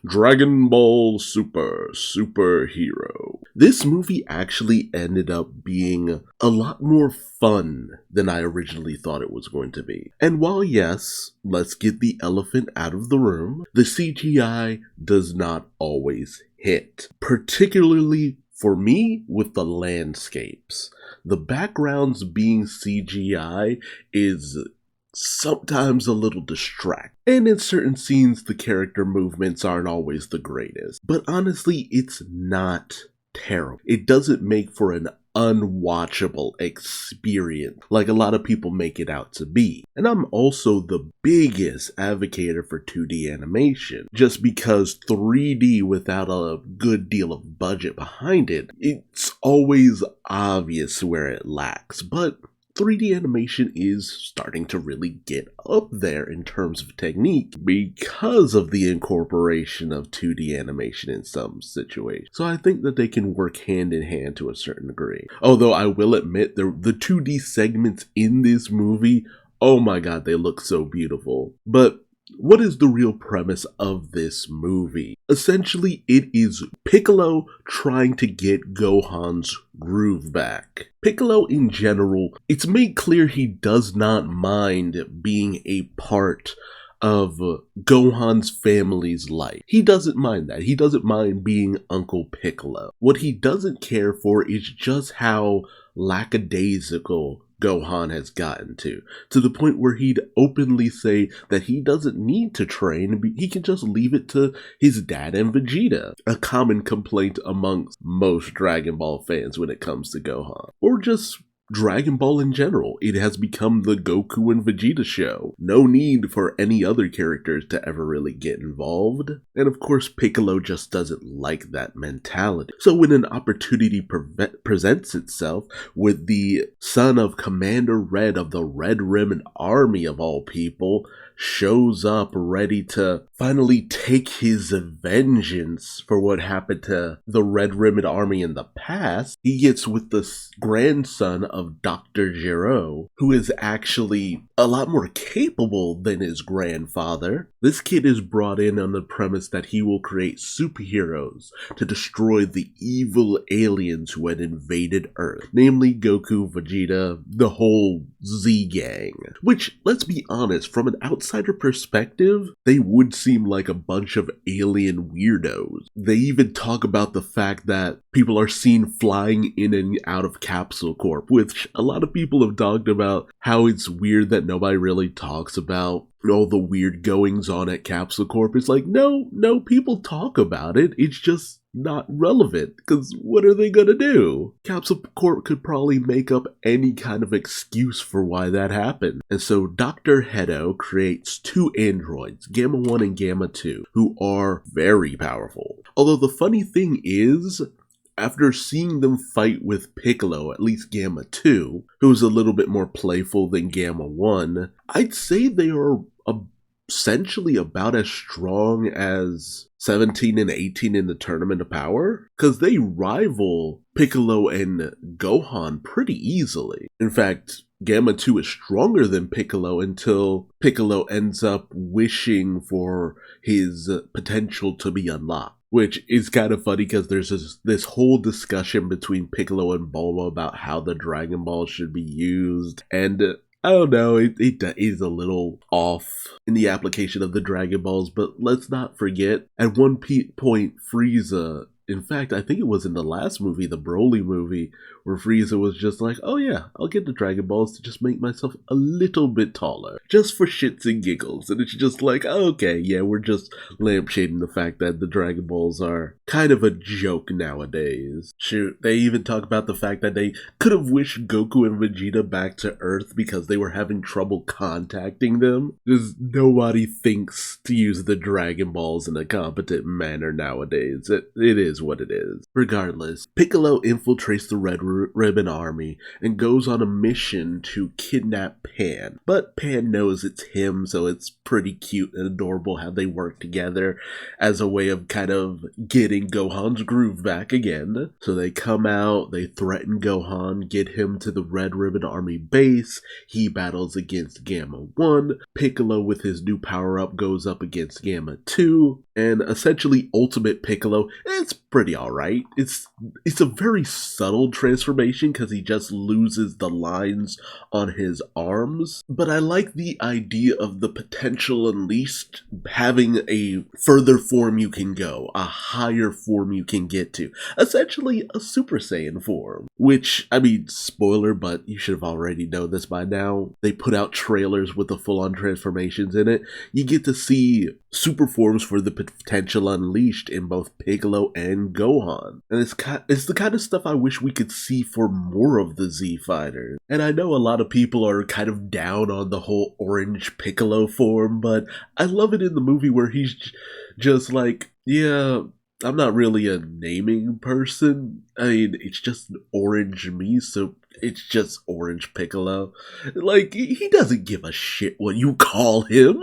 Dragon Ball Superhero. This movie actually ended up being a lot more fun than I originally thought it was going to be. And while yes, let's get the elephant out of the room, the CGI does not always hit. Particularly for me with the landscapes. The backgrounds being CGI is sometimes a little distracting. And in certain scenes, the character movements aren't always the greatest. But honestly, it's not terrible. It doesn't make for an unwatchable experience like a lot of people make it out to be. And I'm also the biggest advocate for 2D animation, just because 3D without a good deal of budget behind it, it's always obvious where it lacks. But 3D animation is starting to really get up there in terms of technique because of the incorporation of 2D animation in some situations. So I think that they can work hand in hand to a certain degree. Although I will admit the 2D segments in this movie, oh my god, they look so beautiful. But what is the real premise of this movie? Essentially, it is Piccolo trying to get Gohan's groove back. Piccolo in general, it's made clear he does not mind being a part of Gohan's family's life. He doesn't mind that. He doesn't mind being Uncle Piccolo. What he doesn't care for is just how lackadaisical Gohan has gotten to the point where he'd openly say that he doesn't need to train, he can just leave it to his dad and Vegeta. A common complaint amongst most Dragon Ball fans when it comes to Gohan. Or just Dragon Ball in general. It has become the Goku and Vegeta show. No need for any other characters to ever really get involved. And of course, Piccolo just doesn't like that mentality. So when an opportunity presents itself with the son of Commander Red of the Red Ribbon Army of all people, shows up ready to finally take his vengeance for what happened to the Red Ribbon Army in the past, he gets with the grandson of Dr. Gero, who is actually a lot more capable than his grandfather. This kid is brought in on the premise that he will create superheroes to destroy the evil aliens who had invaded Earth, namely Goku, Vegeta, the whole Z gang. Which, let's be honest, from an outsider perspective, they would seem like a bunch of alien weirdos. They even talk about the fact that people are seen flying in and out of Capsule Corp, which a lot of people have talked about how it's weird that nobody really talks about all the weird goings on at Capsule Corp. It's like, no, people talk about it. It's just not relevant, because what are they gonna do? Capsule Corp could probably make up any kind of excuse for why that happened. And so Dr. Hedo creates two androids, Gamma 1 and Gamma 2, who are very powerful. Although the funny thing is, after seeing them fight with Piccolo, at least Gamma 2, who's a little bit more playful than Gamma 1, I'd say they are essentially about as strong as 17 and 18 in the Tournament of Power, because they rival Piccolo and Gohan pretty easily. In fact, Gamma 2 is stronger than Piccolo until Piccolo ends up wishing for his potential to be unlocked. Which is kind of funny because there's this whole discussion between Piccolo and Bulma about how the Dragon Ball should be used. And I don't know, it is a little off in the application of the Dragon Balls. But let's not forget, at one point, Frieza, in fact, I think it was in the last movie, the Broly movie, where Frieza was just like, oh yeah, I'll get the Dragon Balls to just make myself a little bit taller, just for shits and giggles. And it's just like, okay, yeah, we're just lampshading the fact that the Dragon Balls are kind of a joke nowadays. Shoot, they even talk about the fact that they could have wished Goku and Vegeta back to Earth because they were having trouble contacting them. Just nobody thinks to use the Dragon Balls in a competent manner nowadays. It is what it is. Regardless, Piccolo infiltrates the Red Ribbon Army and goes on a mission to kidnap Pan. But Pan knows it's him, so it's pretty cute and adorable how they work together as a way of kind of getting Gohan's groove back again. So they come out, they threaten Gohan, get him to the Red Ribbon Army base. He battles against Gamma 1. Piccolo with his new power-up goes up against Gamma 2. And essentially Ultimate Piccolo, it's pretty alright. It's a very subtle transformation because he just loses the lines on his arms. But I like the idea of the potential unleashed, having a further form you can go, a higher form you can get to. Essentially a Super Saiyan form. Which, I mean, spoiler, but you should have already known this by now. They put out trailers with the full-on transformations in it. You get to see super forms for the potential unleashed in both Piccolo and Gohan. And it's the kind of stuff I wish we could see for more of the Z Fighters. And I know a lot of people are kind of down on the whole orange Piccolo form, but I love it in the movie where he's just like, yeah, I'm not really a naming person. I mean, it's just an orange me, so it's just Orange Piccolo. Like, he doesn't give a shit what you call him.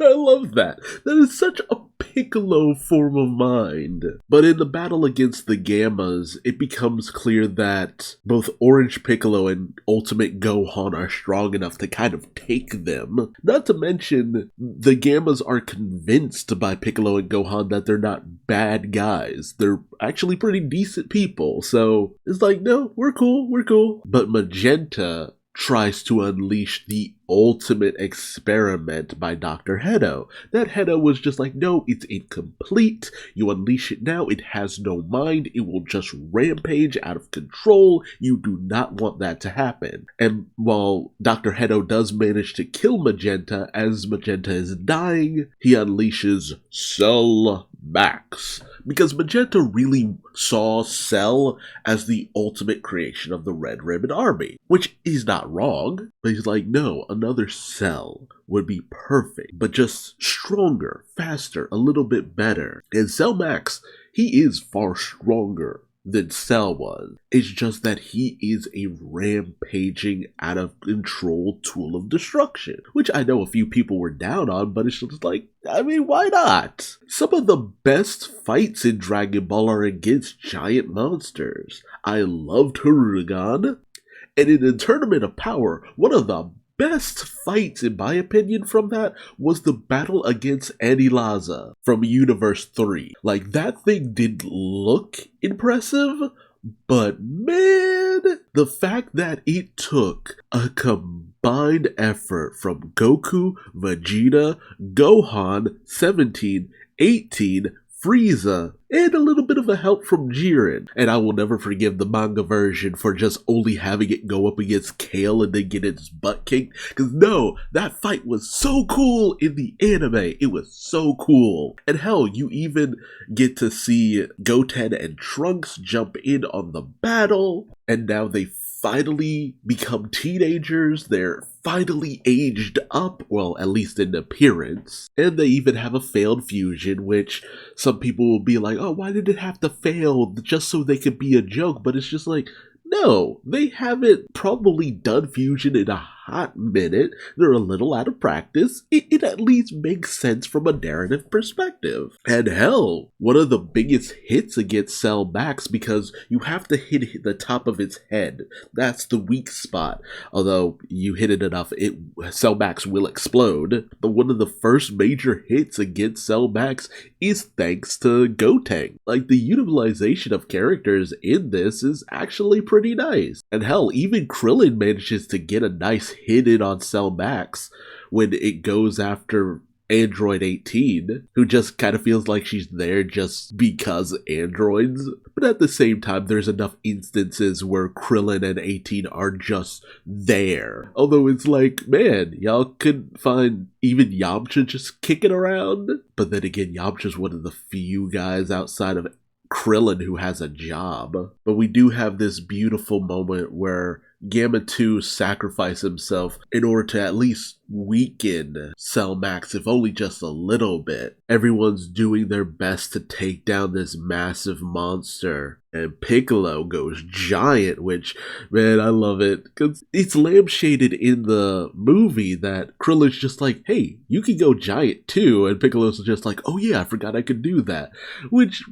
I love that. That is such a Piccolo form of mind. But in the battle against the Gammas, it becomes clear that both Orange Piccolo and Ultimate Gohan are strong enough to kind of take them. Not to mention, the Gammas are convinced by Piccolo and Gohan that they're not bad guys. They're actually pretty decent people. So it's like, no, we're cool, we're cool. But Magenta tries to unleash the ultimate experiment by Dr. Hedo. That Hedo was just like, no, it's incomplete. You unleash it now, it has no mind, it will just rampage out of control. You do not want that to happen. And while Dr. Hedo does manage to kill Magenta, as Magenta is dying, he unleashes Cell Max. Because Magenta really saw Cell as the ultimate creation of the Red Ribbon Army, which is not wrong, but he's like, no, another Cell would be perfect, but just stronger, faster, a little bit better. And Cell Max, he is far stronger than Cell was. It's just that he is a rampaging, out of control tool of destruction, which I know a few people were down on, but it's just like, I mean, why not? Some of the best fights in Dragon Ball are against giant monsters. I loved Hirudegan, and in the Tournament of Power, one of the best fights, in my opinion, from that was the battle against Anilaza from Universe 3. Like, that thing did look impressive, but man, the fact that it took a combined effort from Goku, Vegeta, Gohan, 17, 18, Frieza, and a little bit of a help from Jiren. And I will never forgive the manga version for just only having it go up against Kale and then get its butt kicked. Because no, that fight was so cool in the anime. It was so cool. And hell, you even get to see Goten and Trunks jump in on the battle. And now they finally become teenagers. They're finally aged up, well, at least in appearance. And they even have a failed fusion, which some people will be like, oh, why did it have to fail just so they could be a joke? But it's just like, no, they haven't probably done fusion in a hot minute. They're a little out of practice. It at least makes sense from a narrative perspective. And hell, one of the biggest hits against Cell Max, because you have to hit the top of its head. That's the weak spot. Although you hit it enough, Cell Max will explode. But one of the first major hits against Cell Max is thanks to Goten. Like, the utilization of characters in this is actually pretty nice. And hell, even Krillin manages to get a nice hit in on Cell Max when it goes after Android 18, who just kind of feels like she's there just because androids. But at the same time, there's enough instances where Krillin and 18 are just there. Although it's like, man, y'all could find even Yamcha just kicking around. But then again, Yamcha's one of the few guys outside of Krillin who has a job. But we do have this beautiful moment where Gamma 2 sacrificed himself in order to at least weaken Cell Max, if only just a little bit. Everyone's doing their best to take down this massive monster. And Piccolo goes giant, which, man, I love it. Because it's lampshaded in the movie that Krillin's just like, hey, you can go giant too. And Piccolo's just like, oh yeah, I forgot I could do that. Which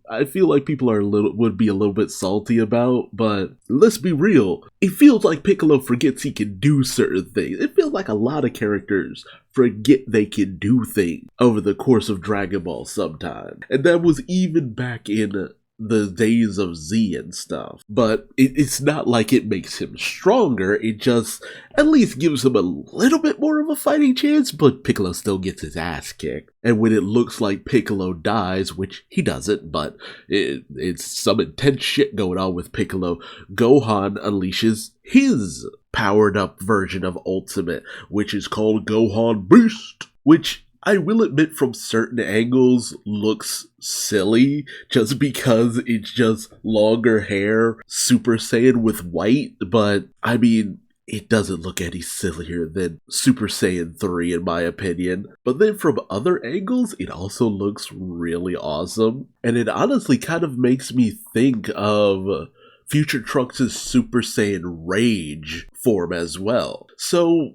I feel like people would be a little bit salty about. But let's be real. It feels like Piccolo forgets he can do certain things. It feels like a lot of characters forget they can do things over the course of Dragon Ball sometime. And that was even back in the days of Z and stuff. But it's not like it makes him stronger, it just at least gives him a little bit more of a fighting chance, but Piccolo still gets his ass kicked. And when it looks like Piccolo dies, which he doesn't, but it's some intense shit going on with Piccolo, Gohan unleashes his powered up version of Ultimate, which is called Gohan Beast, which I will admit from certain angles looks silly just because it's just longer hair, Super Saiyan with white, but I mean, it doesn't look any sillier than Super Saiyan 3 in my opinion. But then from other angles, it also looks really awesome. And it honestly kind of makes me think of Future Trunks' Super Saiyan Rage form as well. So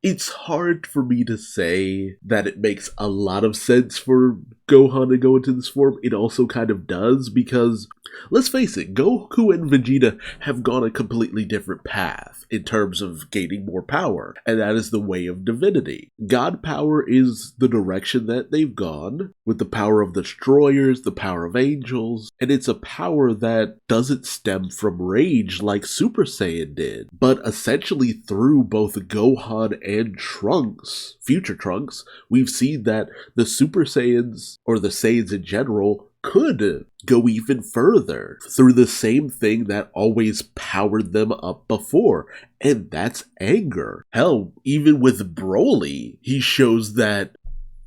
it's hard for me to say that it makes a lot of sense for Gohan to go into this form. It also kind of does because, let's face it, Goku and Vegeta have gone a completely different path in terms of gaining more power, and that is the way of divinity. God power is the direction that they've gone, with the power of the destroyers, the power of angels, and it's a power that doesn't stem from rage like Super Saiyan did, but essentially through both Gohan and Trunks, Future Trunks, we've seen that the Super Saiyans, or the Saiyans in general, could go even further through the same thing that always powered them up before, and that's anger. Hell, even with Broly, he shows that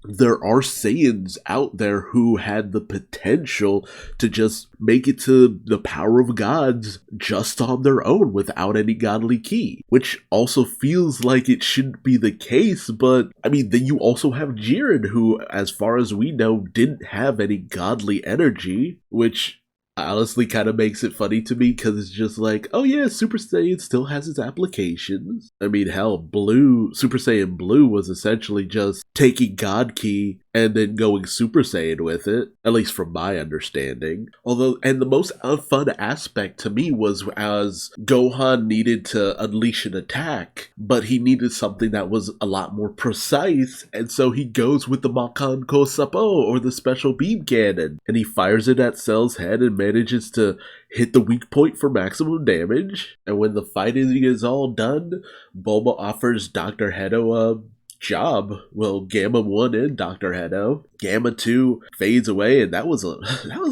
there are Saiyans out there who had the potential to just make it to the power of gods just on their own without any godly ki, which also feels like it shouldn't be the case, but I mean, then you also have Jiren, who, as far as we know, didn't have any godly energy, which honestly kind of makes it funny to me because it's just like, oh yeah, Super Saiyan still has its applications. I mean, hell, Super Saiyan Blue was essentially just taking God Ki and then going Super Saiyan with it, at least from my understanding. Although, and the most fun aspect to me was as Gohan needed to unleash an attack, but he needed something that was a lot more precise, and so he goes with the Makan Kosapo, or the special beam cannon, and he fires it at Cell's head and manages to hit the weak point for maximum damage. And when the fighting is all done, Bulma offers Dr. Hedo a job. Well, Gamma 1 and Dr. Hedo. Gamma 2 fades away, and that was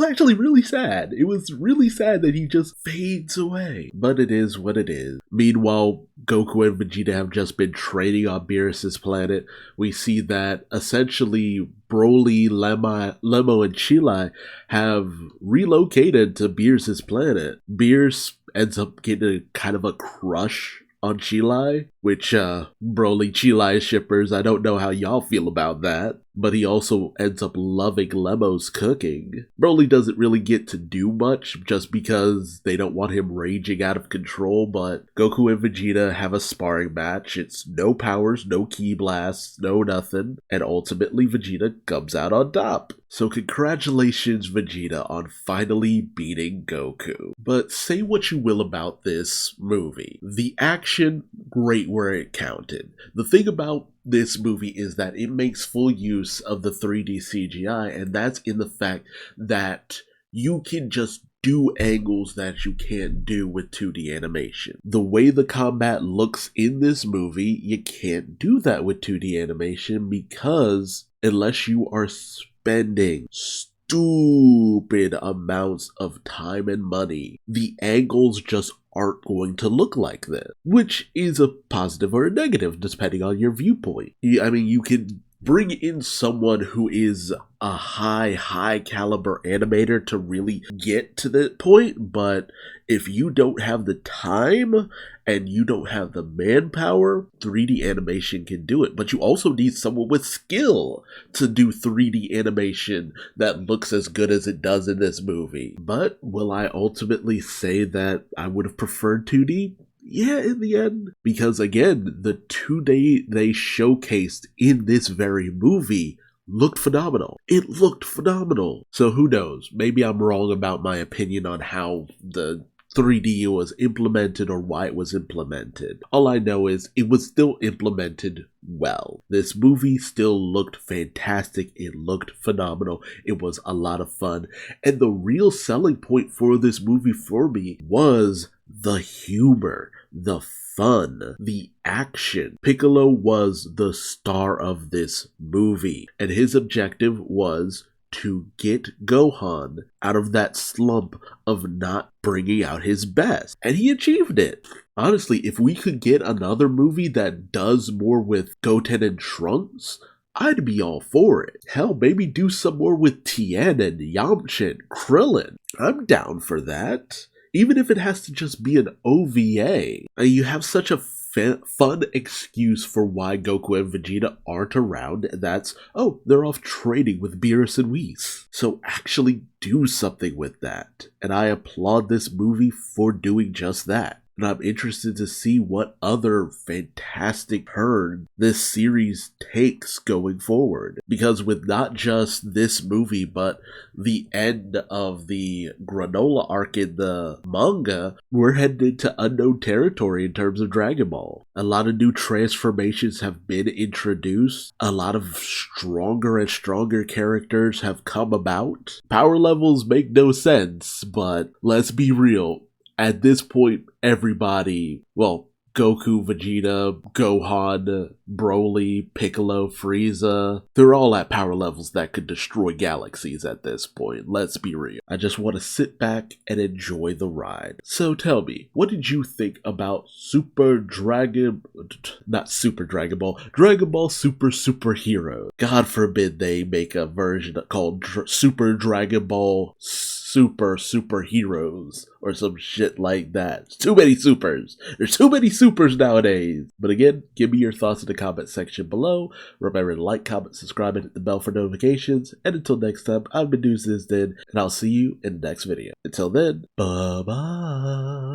actually really sad. It was really sad that he just fades away. But it is what it is. Meanwhile, Goku and Vegeta have just been training on Beerus' planet. We see that essentially Broly, Lemo, and Chilai have relocated to Beerus' planet. Beerus ends up getting kind of a crush on Chilai, which Broly Chilai shippers, I don't know how y'all feel about that, but he also ends up loving Lemo's cooking. Broly doesn't really get to do much just because they don't want him raging out of control, but Goku and Vegeta have a sparring match. It's no powers, no ki blasts, no nothing, and ultimately Vegeta comes out on top. So congratulations, Vegeta, on finally beating Goku. But say what you will about this movie. The action, great where it counted. The thing about this movie is that it makes full use of the 3D CGI, and that's in the fact that you can just do angles that you can't do with 2D animation. The way the combat looks in this movie, you can't do that with 2D animation because unless you are spending stupid amounts of time and money, the angles just aren't going to look like this, which is a positive or a negative depending on your viewpoint. I mean, you can bring in someone who is a high caliber animator to really get to that point, but if you don't have the time and you don't have the manpower, 3D animation can do it. But you also need someone with skill to do 3D animation that looks as good as it does in this movie. But will I ultimately say that I would have preferred 2D? Yeah, in the end. Because again, the 2D they showcased in this very movie looked phenomenal. It looked phenomenal. So who knows? Maybe I'm wrong about my opinion on how the 3D was implemented or why it was implemented. All I know is it was still implemented well. This movie still looked fantastic. It looked phenomenal. It was a lot of fun. And the real selling point for this movie for me was the humor, the fun, the action. Piccolo was the star of this movie, and his objective was to get Gohan out of that slump of not bringing out his best. And he achieved it. Honestly, if we could get another movie that does more with Goten and Trunks, I'd be all for it. Hell, maybe do some more with Tien and Yamcha and Krillin. I'm down for that. Even if it has to just be an OVA. You have such a fun excuse for why Goku and Vegeta aren't around, and that's, oh, they're off trading with Beerus and Whis. So actually do something with that. And I applaud this movie for doing just that. And I'm interested to see what other fantastic turn this series takes going forward. Because with not just this movie, but the end of the Granola arc in the manga, we're headed into unknown territory in terms of Dragon Ball. A lot of new transformations have been introduced. A lot of stronger and stronger characters have come about. Power levels make no sense, but let's be real. At this point, everybody, well, Goku, Vegeta, Gohan, Broly, Piccolo, Frieza, they're all at power levels that could destroy galaxies at this point. Let's be real. I just want to sit back and enjoy the ride. So tell me, what did you think about Dragon Ball Super Hero? God forbid they make a version called Super Dragon Ball Super Heroes or some shit like that. Too many supers. There's too many supers nowadays. But again, give me your thoughts in the comment section below. Remember to like, comment, subscribe, and hit the bell for notifications. And until next time, I've been Duuz-Diz-Din, and I'll see you in the next video. Until then, bye-bye.